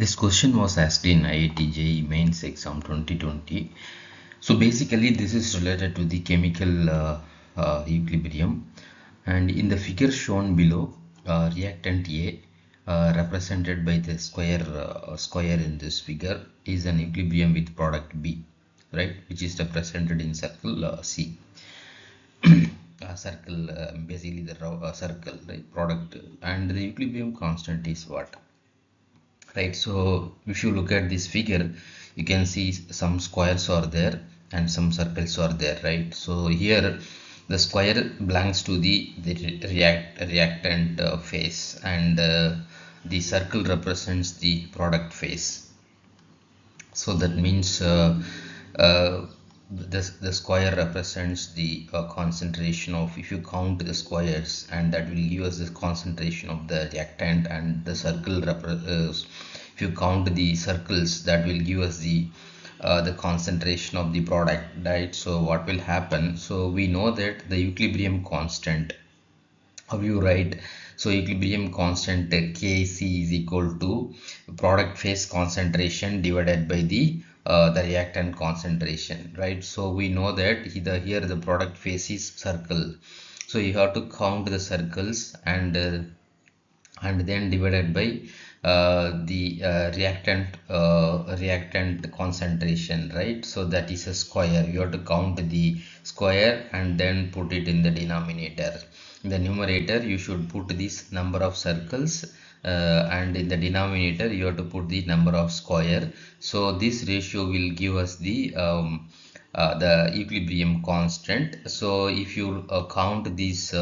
This question was asked in IIT-JEE mains exam 2020. So basically this is related to the chemical equilibrium, and in the figure shown below, reactant A represented by the square in this figure is an equilibrium with product B, right, which is represented in circle C. Circle, basically the circle, right, product, and the equilibrium constant is what? Right, so if you look at this figure, you can see some squares are there and some circles are there, right? So here the square belongs to the reactant phase, and the circle represents the product phase. So that means the square represents the concentration of, if you count the squares, and that will give us the concentration of the reactant, and the circle if you count the circles, that will give us the concentration of the product, right? So what will happen? So we know that the equilibrium constant, how you write? So equilibrium constant Kc is equal to product phase concentration divided by the reactant concentration, right? So we know that here the product phase is circle, so you have to count the circles, and then divided by the reactant concentration, right? So that is a square. You have to count the square and then put it in the denominator. In the numerator you should put this number of circles, and in the denominator you have to put the number of square. So this ratio will give us the equilibrium constant. So if you count this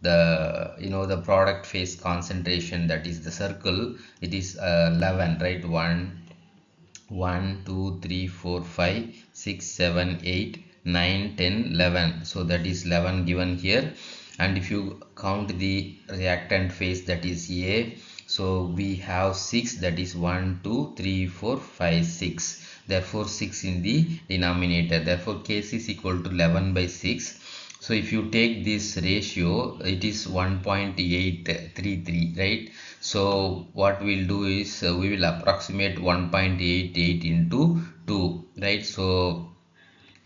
the product phase concentration, that is the circle, it is 11, right? 1 2 3 4 5 6 7 8 9 10 11. So that is 11 given here. And if you count the reactant phase, that is A, so we have 6, that is 1 2 3 4 5 6, therefore 6 in the denominator. Therefore Kc is equal to 11 by 6. So if you take this ratio, it is 1.833, right? So what we'll do is we will approximate 1.88 into 2, right? So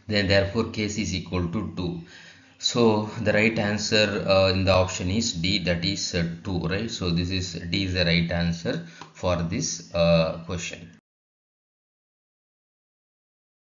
then therefore Kc is equal to 2. So the right answer in the option is D, that is 2, right? So this is D is the right answer for this question.